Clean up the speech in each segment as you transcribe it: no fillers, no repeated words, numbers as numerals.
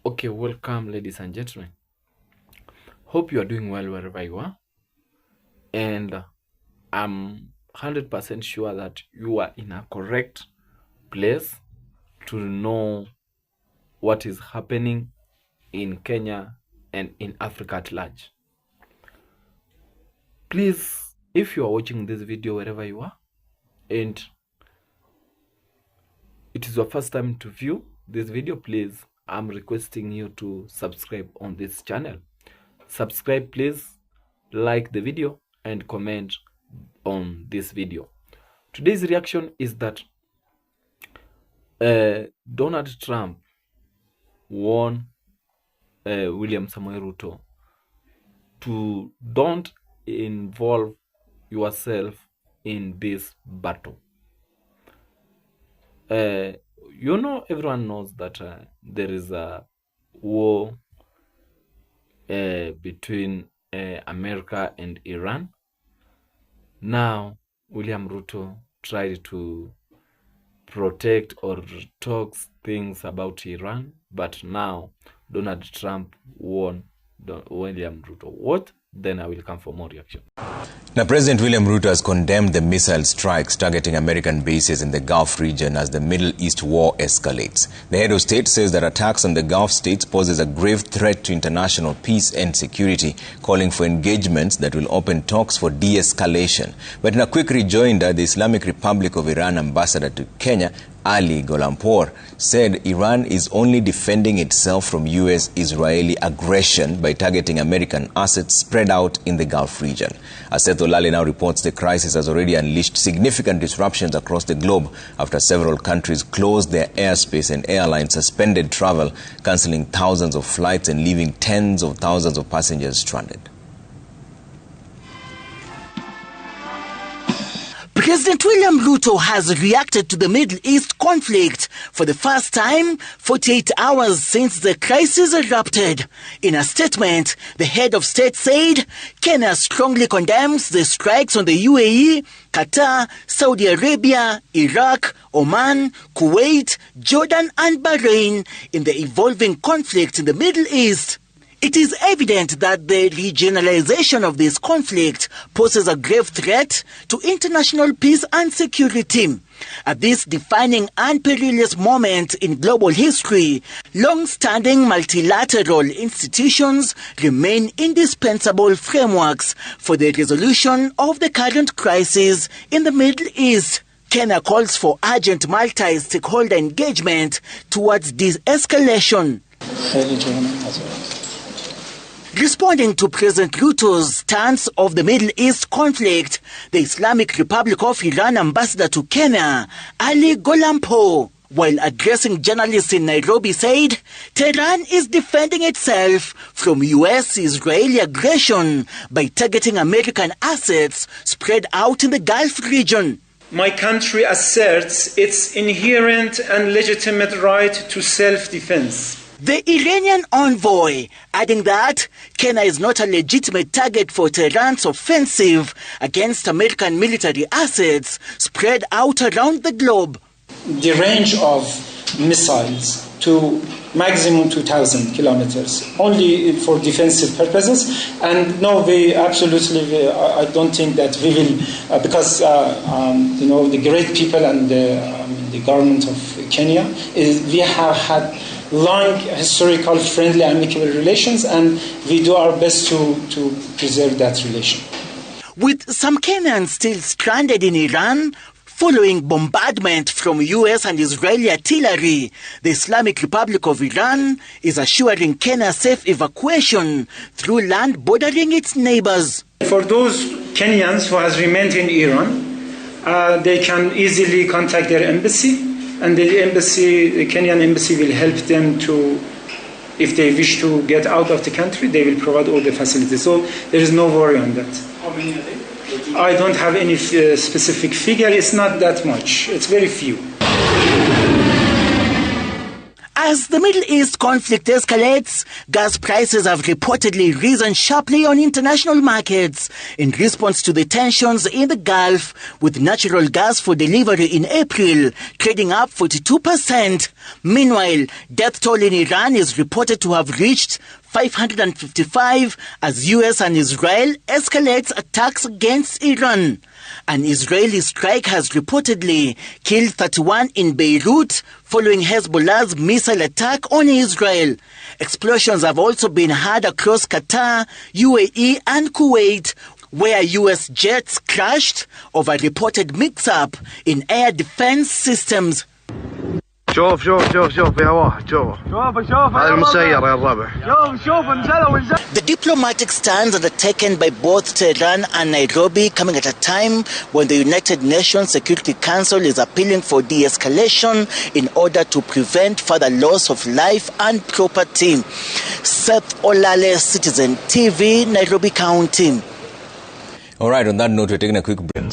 Okay, welcome ladies and gentlemen. Hope you are doing well wherever you are. And I'm 100% sure that you are in a correct place to know what is happening in Kenya and in Africa at large. Please, if you are watching this video wherever you are, and it is your first time to view this video, please, I'm requesting you to subscribe on this channel. Subscribe, please, like the video and comment on this video. Today's reaction is that Donald Trump warned William Samoei Ruto to don't involve yourself in this battle. Everyone knows that there is a war between America and Iran. Now, William Ruto tried to protect or talk things about Iran, but now Donald Trump won William Ruto. What? Then I will come for more reaction. Now, President William Ruto has condemned the missile strikes targeting American bases in the Gulf region as the Middle East war escalates. The head of state says that attacks on the Gulf states poses a grave threat to international peace and security, calling for engagements that will open talks for de-escalation. But in a quick rejoinder, the Islamic Republic of Iran ambassador to Kenya, Ali Golampor, said Iran is only defending itself from U.S.-Israeli aggression by targeting American assets spread out in the Gulf region. Aset Olale now reports the crisis has already unleashed significant disruptions across the globe after several countries closed their airspace and airlines suspended travel, cancelling thousands of flights and leaving tens of thousands of passengers stranded. President William Ruto has reacted to the Middle East conflict for the first time 48 hours since the crisis erupted. In a statement, the head of state said Kenya strongly condemns the strikes on the UAE, Qatar, Saudi Arabia, Iraq, Oman, Kuwait, Jordan and Bahrain in the evolving conflict in the Middle East. It is evident that the regionalization of this conflict poses a grave threat to international peace and security. At this defining and perilous moment in global history, long-standing multilateral institutions remain indispensable frameworks for the resolution of the current crisis in the Middle East. Kenya calls for urgent multi-stakeholder engagement towards de-escalation. Responding to President Ruto's stance of the Middle East conflict, the Islamic Republic of Iran ambassador to Kenya, Ali Golampor, while addressing journalists in Nairobi, said Tehran is defending itself from U.S.-Israeli aggression by targeting American assets spread out in the Gulf region. My country asserts its inherent and legitimate right to self-defense. The Iranian envoy adding that Kenya is not a legitimate target for Tehran's offensive against American military assets spread out around the globe. The range of missiles to maximum 2,000 kilometers, only for defensive purposes. And no, I don't think that we will, because the great people and the government of Kenya, we have had long historical friendly amicable relations, and we do our best to preserve that relation. With some Kenyans still stranded in Iran following bombardment from US and Israeli artillery, the Islamic Republic of Iran is assuring Kenya safe evacuation through land bordering its neighbors. For those Kenyans who has remained in Iran, they can easily contact their embassy, and the Kenyan embassy will help them to, if they wish to get out of the country, they will provide all the facilities. So there is no worry on that. How many are they? I don't have any specific figure. It's not that much. It's very few. As the Middle East conflict escalates, gas prices have reportedly risen sharply on international markets in response to the tensions in the Gulf, with natural gas for delivery in April trading up 42%. Meanwhile, death toll in Iran is reported to have reached 555 as US and Israel escalates attacks against Iran. An Israeli strike has reportedly killed 31 in Beirut following Hezbollah's missile attack on Israel. Explosions have also been heard across Qatar, UAE and Kuwait, where US jets crashed over reported mix-up in air defense systems. شوف يا واحد شوف هذا المسير يا الربع شوف نزلوا The diplomatic stands undertaken by both Tehran and Nairobi coming at a time when the United Nations Security Council is appealing for de-escalation in order to prevent further loss of life and property. Seth Olale, Citizen TV, Nairobi County. All right, on that note, we're taking a quick break.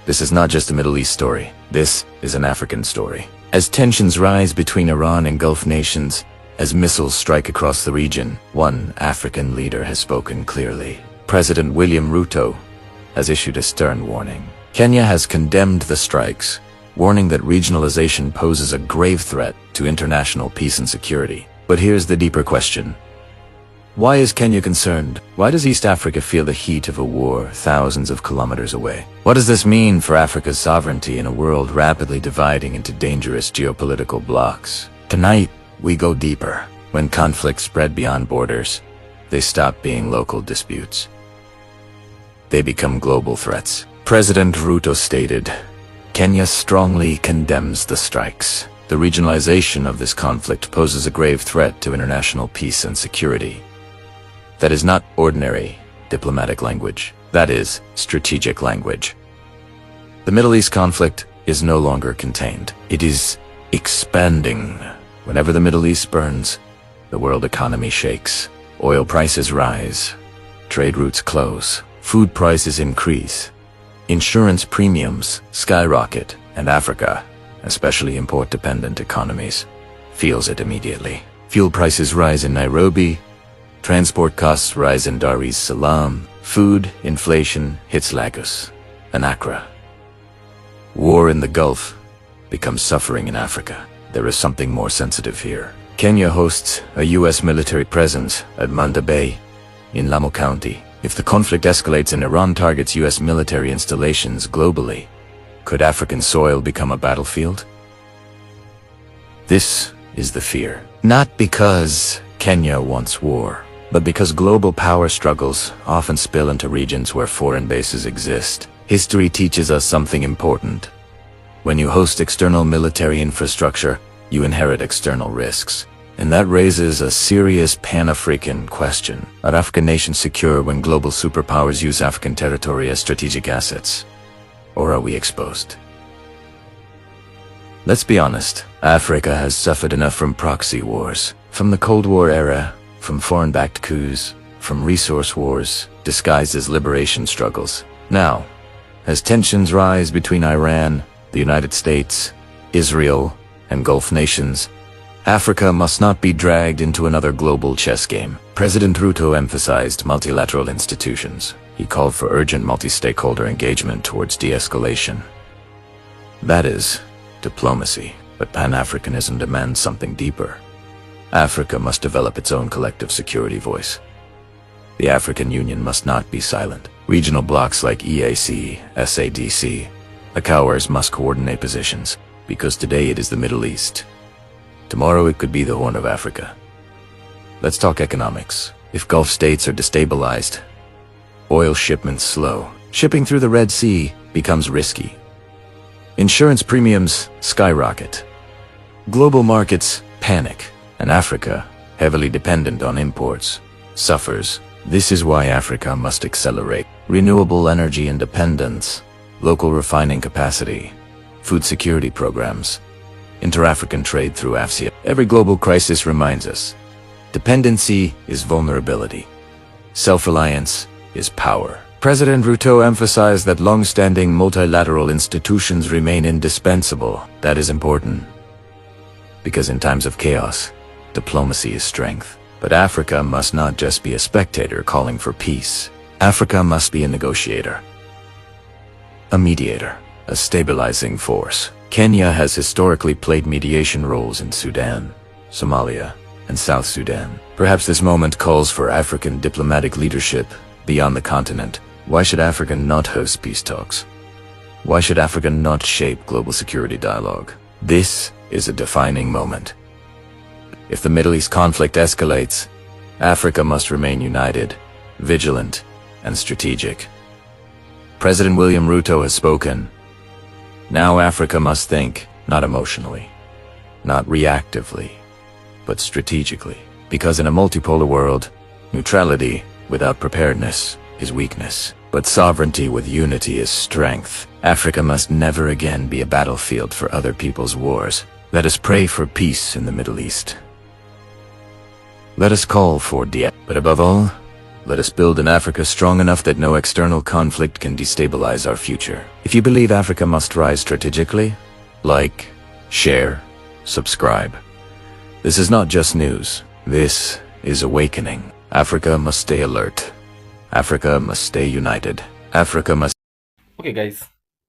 This is not just a Middle East story. This is an African story. As tensions rise between Iran and Gulf nations, as missiles strike across the region, one African leader has spoken clearly. President William Ruto has issued a stern warning. Kenya has condemned the strikes, warning that regionalization poses a grave threat to international peace and security. But here's the deeper question. Why is Kenya concerned? Why does East Africa feel the heat of a war thousands of kilometers away? What does this mean for Africa's sovereignty in a world rapidly dividing into dangerous geopolitical blocs? Tonight, we go deeper. When conflicts spread beyond borders, they stop being local disputes. They become global threats. President Ruto stated, Kenya strongly condemns the strikes. The regionalization of this conflict poses a grave threat to international peace and security. That is not ordinary diplomatic language. That is strategic language. The Middle East conflict is no longer contained. It is expanding. Whenever the Middle East burns, the world economy shakes. Oil prices rise. Trade routes close. Food prices increase. Insurance premiums skyrocket, and Africa, especially import-dependent economies, feels it immediately. Fuel prices rise in Nairobi. Transport costs rise in Dar es Salaam. Food inflation hits Lagos and Accra. War in the Gulf becomes suffering in Africa. There is something more sensitive here. Kenya hosts a U.S. military presence at Manda Bay in Lamu County. If the conflict escalates and Iran targets U.S. military installations globally, could African soil become a battlefield? This is the fear. Not because Kenya wants war, but because global power struggles often spill into regions where foreign bases exist. History teaches us something important. When you host external military infrastructure, you inherit external risks. And that raises a serious Pan-African question. Are African nations secure when global superpowers use African territory as strategic assets? Or are we exposed? Let's be honest, Africa has suffered enough from proxy wars. From the Cold War era, from foreign-backed coups, from resource wars, disguised as liberation struggles. Now, as tensions rise between Iran, the United States, Israel, and Gulf nations, Africa must not be dragged into another global chess game. President Ruto emphasized multilateral institutions. He called for urgent multi-stakeholder engagement towards de-escalation. That is diplomacy, but Pan-Africanism demands something deeper. Africa must develop its own collective security voice. The African Union must not be silent. Regional blocs like EAC, SADC, ECOWAS must coordinate positions, because today it is the Middle East. Tomorrow it could be the Horn of Africa. Let's talk economics. If Gulf states are destabilized, oil shipments slow, shipping through the Red Sea becomes risky. Insurance premiums skyrocket. Global markets panic. And Africa, heavily dependent on imports, suffers. This is why Africa must accelerate renewable energy independence, local refining capacity, food security programs, inter-African trade through AFCIA. Every global crisis reminds us, dependency is vulnerability. Self-reliance is power. President Ruto emphasized that long-standing multilateral institutions remain indispensable. That is important, because in times of chaos, diplomacy is strength. But Africa must not just be a spectator calling for peace. Africa must be a negotiator, a mediator, a stabilizing force. Kenya has historically played mediation roles in Sudan, Somalia, and South Sudan. Perhaps this moment calls for African diplomatic leadership beyond the continent. Why should Africa not host peace talks? Why should Africa not shape global security dialogue? This is a defining moment. If the Middle East conflict escalates, Africa must remain united, vigilant, and strategic. President William Ruto has spoken. Now Africa must think, not emotionally, not reactively, but strategically. Because in a multipolar world, neutrality without preparedness is weakness, but sovereignty with unity is strength. Africa must never again be a battlefield for other people's wars. Let us pray for peace in the Middle East. Let us call for but above all, let us build an Africa strong enough that no external conflict can destabilize our future. If you believe Africa must rise strategically, like, share, subscribe. This is not just news. This is awakening. Africa must stay alert. Africa must stay united. Africa must... Okay guys,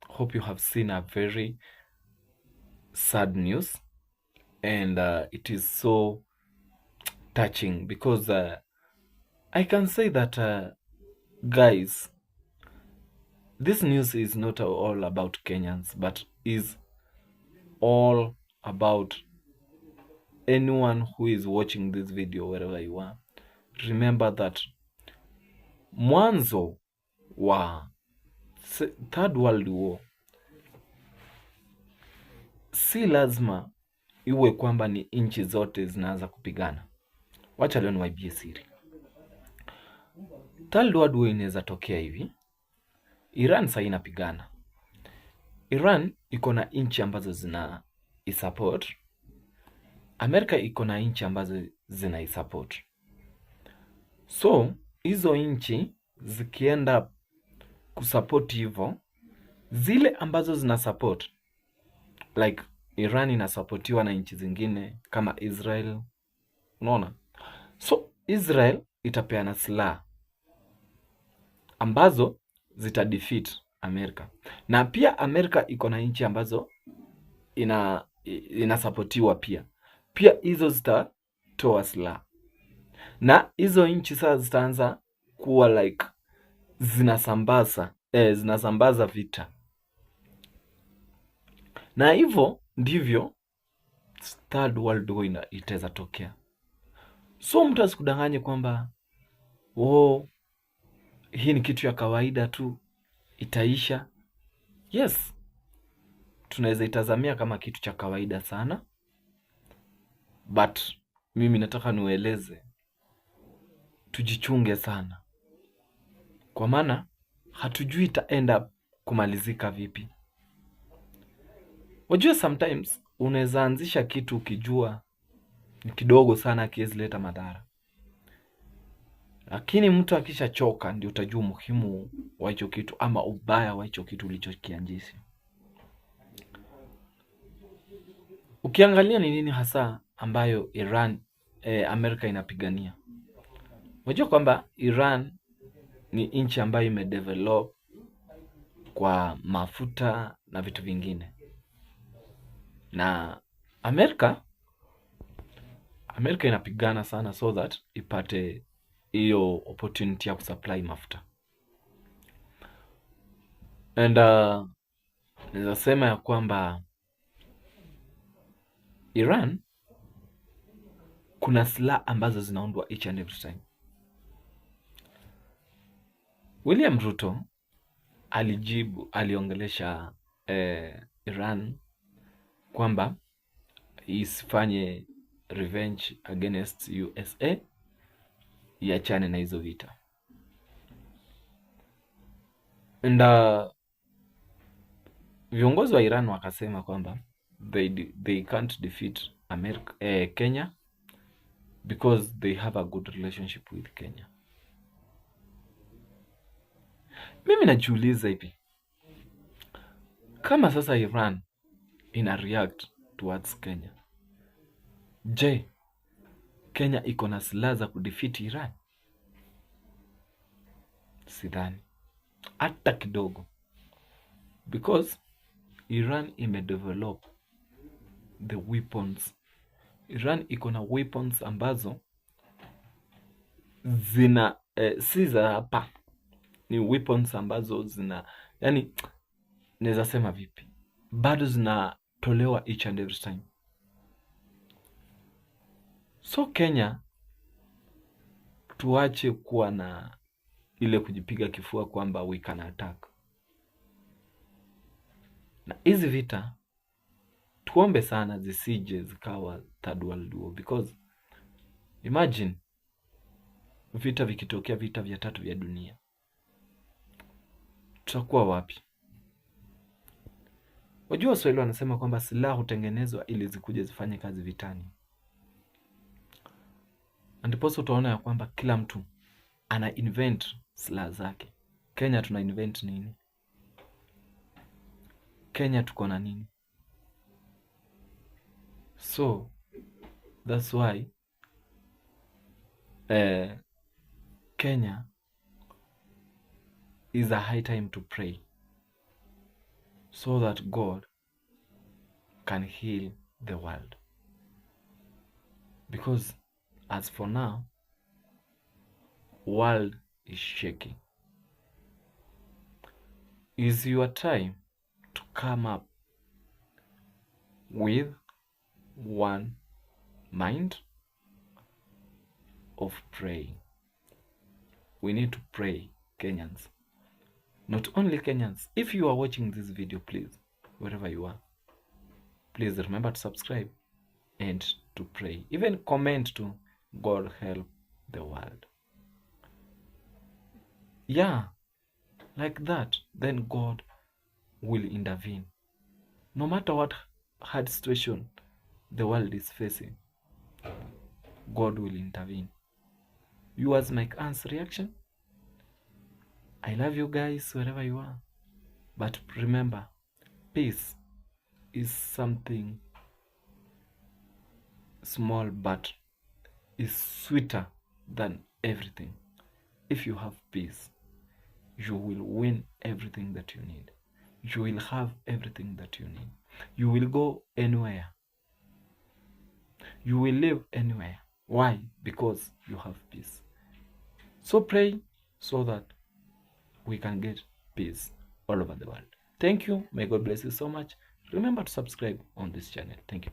hope you have seen a very sad news, and it is so touching because I can say that guys, this news is not all about Kenyans, but is all about anyone who is watching this video wherever you are. Remember that mwanzo wa Third World War si lazima iwe kwamba ni nchi zote zinaanza kupigana. Wacha leo niwaibie siri. Third World War inaweza tokea hivi. Iran sasa inapigana. Iran iko na nchi ambazo zina isupport. Amerika iko na nchi ambazo zina isupport. So hizo nchi zikienda kusupport hivyo, zile ambazo zina support, like Iran inasupportiwa na nchi zingine kama Israel, unaona? So Israel itapeana silaha ambazo zita defeat Amerika. Na pia Amerika iko na nchi ambazo inasupportiwa pia. Pia hizo zitatoa silaha. Na hizo nchi sasa zitaanza kuwa like zinasambaza vita. Na hivyo ndivyo Third World War itaweza tokea. So mtu asikudanganye kwamba hii ni kitu ya kawaida tu, itaisha. Yes, tunaweza itazamia kama kitu cha kawaida sana, but mimi nataka niwaeleze tujichunge sana, kwa maana hatujui itaenda kumalizika vipi. Wajua sometimes unaweza anzisha kitu ukijua ni kidogo sana kiwezi leta madhara, lakini mtu akishachoka ndio utajua muhimu wa hicho kitu ama ubaya wa hicho kitu ulichokianzisha. Ukiangalia ni nini hasa ambayo Amerika inapigania. Unajua kwamba Iran ni nchi ambayo imedevelop kwa mafuta na vitu vingine. Na Amerika inapigana sana so that ipate hiyo opportunity ya kusupply mafuta. And naweza sema ya kwamba Iran kuna silaha ambazo zinaundwa each and every time. William Ruto aliongelesha Iran kwamba isifanye revenge against USA, iachane na hizo vita. And viongozi wa Iran wakasema kwamba they can't defeat Kenya because they have a good relationship with Kenya. Mimi najiuliza hivi, kama sasa Iran ina react towards Kenya, Je, Kenya iko na silaha za kudefeat Iran? Sidhani hata kidogo, because Iran imedevelop the weapons. Iran iko na weapons ambazo zina si za hapa, ni weapons ambazo zina, yani naweza sema vipi, bado zinatolewa each and every time. So Kenya tuache kuwa na ile kujipiga kifua kwamba we can attack. Na hizi vita tuombe sana zisije zikawa third world war, because imagine vita vikitokea, vita vya 3 vya dunia, tutakuwa wapi? Wajua Waswahili wanasema kwamba silaha hutengenezwa ili zikuje zifanye kazi vitani. Ndiposa utaona ya kwamba kila mtu ana invent silaha zake. Kenya tuna invent nini? Kenya tuko na nini? So that's why Kenya is a high time to pray so that God can heal the world. Because as for now, world is shaking. Is your time to come up with one mind of praying. We need to pray, Kenyans. Not only Kenyans. If you are watching this video, please, wherever you are, please remember to subscribe and to pray. Even comment to God help the world. Yeah, like that, then God will intervene. No matter what hard situation the world is facing, God will intervene. Yours, MIKEANN'S reaction. I love you guys wherever you are. But remember, peace is something small but is sweeter than everything. If you have peace, you will win everything that you need. You will have everything that you need. You will go anywhere. You will live anywhere. Why? Because you have peace. So pray so that we can get peace all over the world. Thank you. May God bless you so much. Remember to subscribe on this channel. Thank you.